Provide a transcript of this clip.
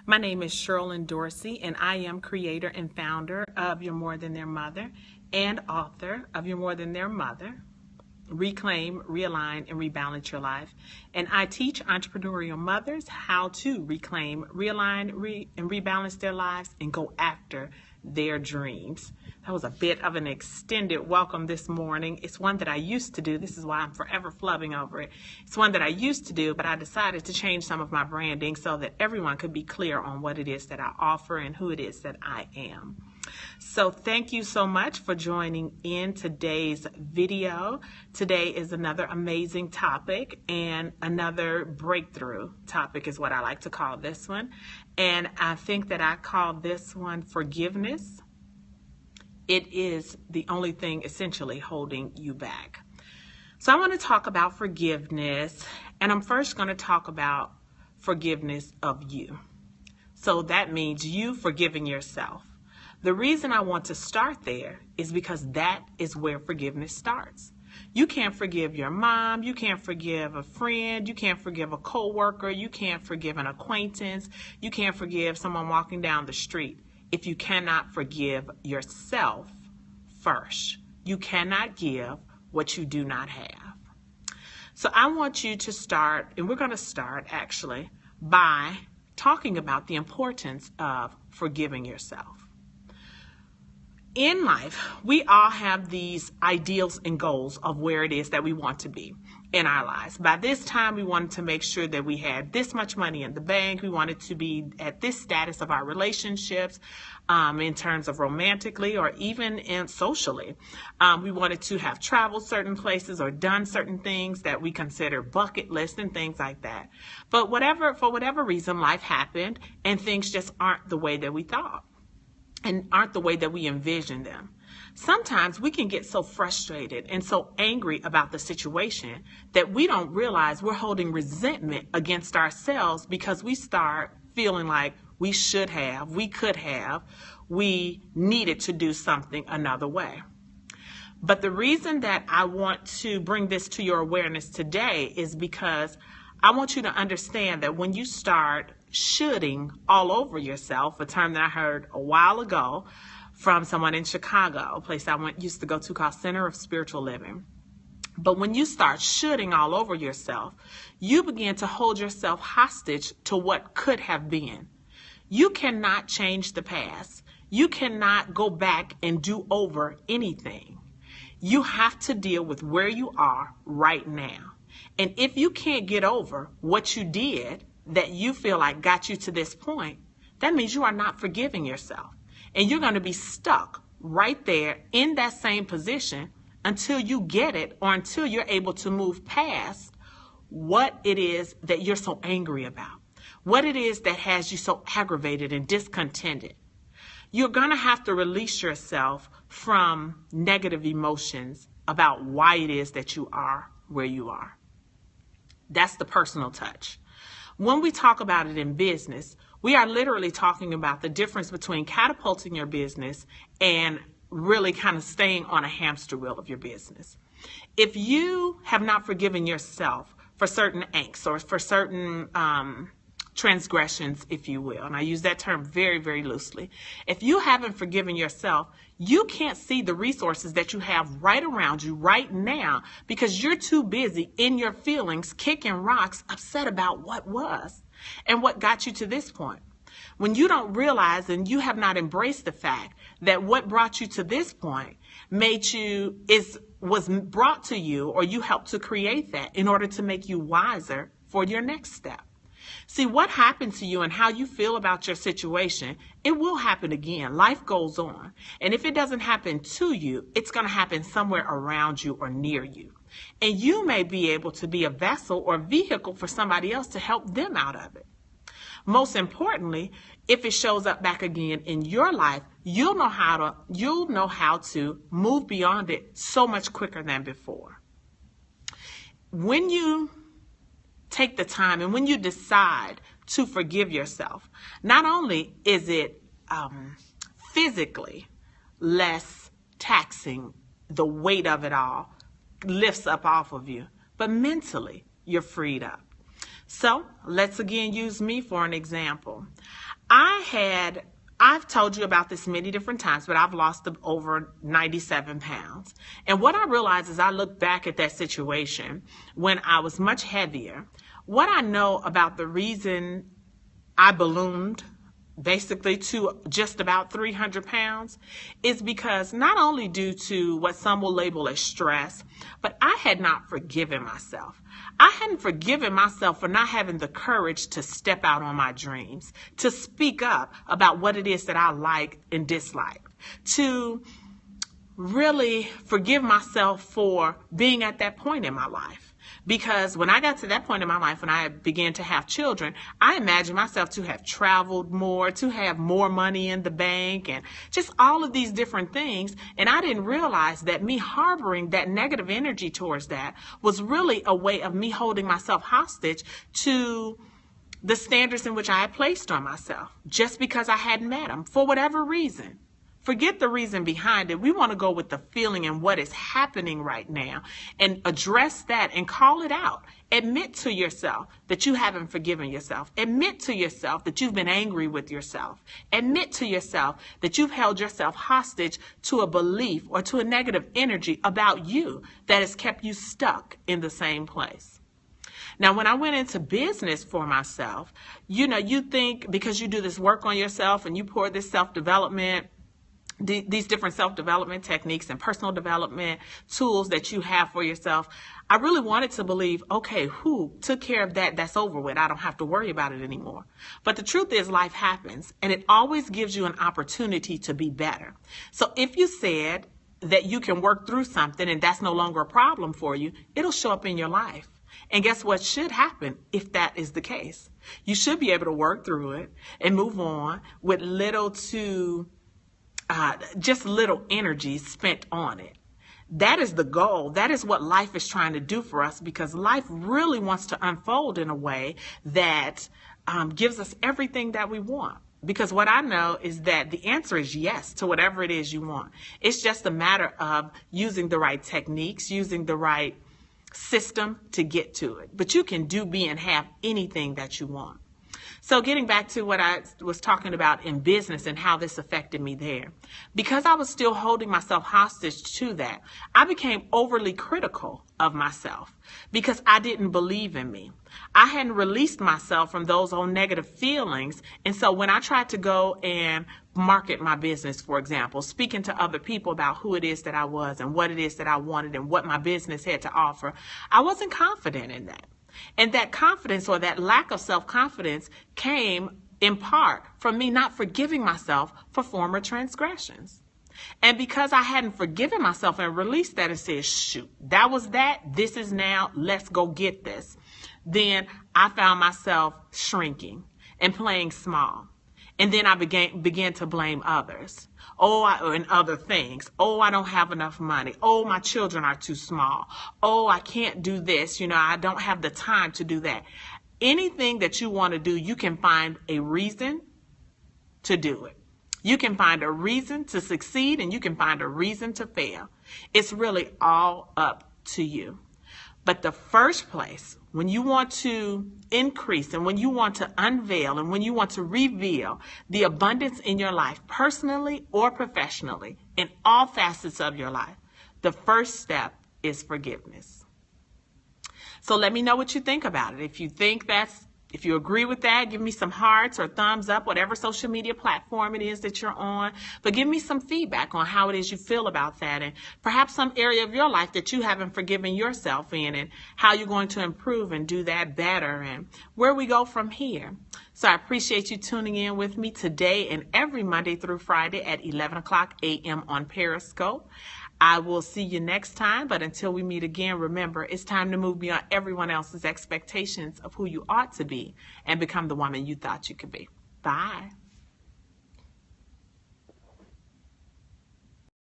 My name is Sherlyn Dorsey, and I am creator and founder of You're More Than Their Mother and author of You're More Than Their Mother, Reclaim, Realign, and Rebalance Your Life. And I teach entrepreneurial mothers how to reclaim, realign, and rebalance their lives and go after their dreams. That was a bit of an extended welcome this morning. It's one that I used to do. This is why I'm forever flubbing over it. It's one that I used to do, but I decided to change some of my branding so that everyone could be clear on what it is that I offer and who it is that I am. So thank you so much for joining in today's video. Today is another amazing topic and another breakthrough topic is what I like to call this one. And I think that I call this one forgiveness. It is the only thing essentially holding you back. So I want to talk about forgiveness, and I'm first going to talk about forgiveness of you. So that means you forgiving yourself. The reason I want to start there is because that is where forgiveness starts. You can't forgive your mom, you can't forgive a friend, you can't forgive a coworker, you can't forgive an acquaintance, you can't forgive someone walking down the street if you cannot forgive yourself first. You cannot give what you do not have. So I want you to start, and we're going to start actually by talking about the importance of forgiving yourself. In life, we all have these ideals and goals of where it is that we want to be in our lives. By this time, we wanted to make sure that we had this much money in the bank. We wanted to be at this status of our relationships in terms of romantically or even in socially. We wanted to have traveled certain places or done certain things that we consider bucket lists and things like that. But for whatever reason, life happened and things just aren't the way that we thought and aren't the way that we envisioned them. Sometimes we can get so frustrated and so angry about the situation that we don't realize we're holding resentment against ourselves because we start feeling like we should have, we could have, we needed to do something another way. But the reason that I want to bring this to your awareness today is because I want you to understand that when you start shoulding all over yourself, a term that I heard a while ago from someone in Chicago, a place I used to go to called Center of Spiritual Living. But when you start shoulding all over yourself, you begin to hold yourself hostage to what could have been. You cannot change the past. You cannot go back and do over anything. You have to deal with where you are right now. And if you can't get over what you did that you feel like got you to this point, that means you are not forgiving yourself. And you're going to be stuck right there in that same position until you get it or until you're able to move past what it is that you're so angry about, what it is that has you so aggravated and discontented. You're going to have to release yourself from negative emotions about why it is that you are where you are. That's the personal touch. When we talk about it in business, we are literally talking about the difference between catapulting your business and really kind of staying on a hamster wheel of your business. If you have not forgiven yourself for certain angst or for certain transgressions, if you will, and I use that term very, very loosely. If you haven't forgiven yourself, you can't see the resources that you have right around you right now because you're too busy in your feelings, kicking rocks, upset about what was and what got you to this point. When you don't realize and you have not embraced the fact that what brought you to this point was brought to you, or you helped to create that in order to make you wiser for your next step. See, what happened to you and how you feel about your situation, it will happen again. Life goes on. And if it doesn't happen to you, it's going to happen somewhere around you or near you. And you may be able to be a vessel or vehicle for somebody else to help them out of it. Most importantly, if it shows up back again in your life, you'll know how to move beyond it so much quicker than before. When you take the time and when you decide to forgive yourself, not only is it physically less taxing, the weight of it all lifts up off of you, but mentally you're freed up. So let's again use me for an example. I've told you about this many different times, but I've lost over 97 pounds. And what I realized as I look back at that situation when I was much heavier, what I know about the reason I ballooned basically to just about 300 pounds is because not only due to what some will label as stress, but I had not forgiven myself. I hadn't forgiven myself for not having the courage to step out on my dreams, to speak up about what it is that I like and dislike, to really forgive myself for being at that point in my life. Because when I got to that point in my life, when I began to have children, I imagined myself to have traveled more, to have more money in the bank, and just all of these different things. And I didn't realize that me harboring that negative energy towards that was really a way of me holding myself hostage to the standards in which I had placed on myself, just because I hadn't met them for whatever reason. Forget the reason behind it. We want to go with the feeling and what is happening right now and address that and call it out. Admit to yourself that you haven't forgiven yourself. Admit to yourself that you've been angry with yourself. Admit to yourself that you've held yourself hostage to a belief or to a negative energy about you that has kept you stuck in the same place. Now, when I went into business for myself, you think because you do this work on yourself and you pour this self-development, these different self-development techniques and personal development tools that you have for yourself, I really wanted to believe, okay, who took care of that? That's over with. I don't have to worry about it anymore. But the truth is life happens, and it always gives you an opportunity to be better. So if you said that you can work through something and that's no longer a problem for you, it'll show up in your life. And guess what should happen if that is the case? You should be able to work through it and move on with little to just little energy spent on it. That is the goal. That is what life is trying to do for us, because life really wants to unfold in a way that gives us everything that we want. Because what I know is that the answer is yes to whatever it is you want. It's just a matter of using the right techniques, using the right system to get to it. But you can do, be, and have anything that you want. So getting back to what I was talking about in business and how this affected me there, because I was still holding myself hostage to that, I became overly critical of myself because I didn't believe in me. I hadn't released myself from those old negative feelings. And so when I tried to go and market my business, for example, speaking to other people about who it is that I was and what it is that I wanted and what my business had to offer, I wasn't confident in that. And that confidence, or that lack of self-confidence, came in part from me not forgiving myself for former transgressions. And because I hadn't forgiven myself and released that and said, shoot, that was that, this is now, let's go get this, then I found myself shrinking and playing small. And then I began to blame others. And other things. I don't have enough money. My children are too small. I can't do this. I don't have the time to do that. Anything that you want to do, you can find a reason to do it. You can find a reason to succeed, and you can find a reason to fail. It's really all up to you. But the first place, when you want to increase and when you want to unveil and when you want to reveal the abundance in your life, personally or professionally, in all facets of your life, the first step is forgiveness. So let me know what you think about it. If you agree with that, give me some hearts or thumbs up, whatever social media platform it is that you're on. But give me some feedback on how it is you feel about that, and perhaps some area of your life that you haven't forgiven yourself in, and how you're going to improve and do that better, and where we go from here. So I appreciate you tuning in with me today and every Monday through Friday at 11 o'clock a.m. on Periscope. I will see you next time, but until we meet again, remember, it's time to move beyond everyone else's expectations of who you ought to be and become the woman you thought you could be. Bye.